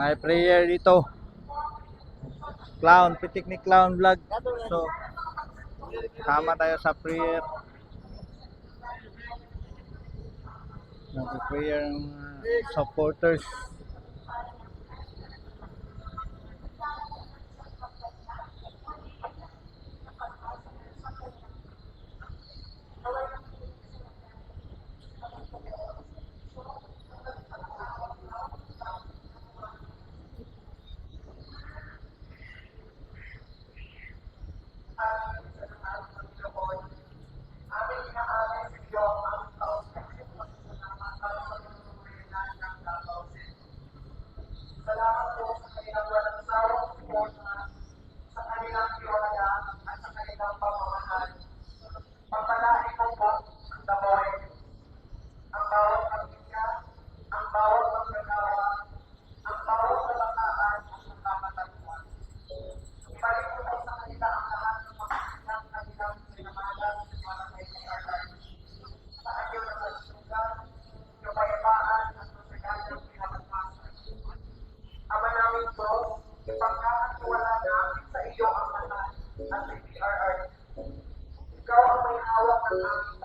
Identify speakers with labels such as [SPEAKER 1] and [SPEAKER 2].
[SPEAKER 1] May prayer dito. Clown, pitik ni Clown Vlog. So, sama tayo sa prayer. Nag-prayer ng supporters.
[SPEAKER 2] Salamat po sa kanilang walang sawang suporta, sa kanilang tiwala at sa kanilang pamamahal. Pagpalain mo po ang Damoy, ang bawat pamilya, ang bawat magnagawa, ang bawat kabataan at nagkakatagpuan. Ibalik mo po sa kanila ang lahat ng mga kanilang pinamahalan para kay PRR. Sa anyo ng kalusugan, kapayapaan at masagandang pinapagpasan. Ama namin Diyos, ipagkakatiwala namin sa iyo ang lahat at sa PRR. Ikaw ang may hawak ng aming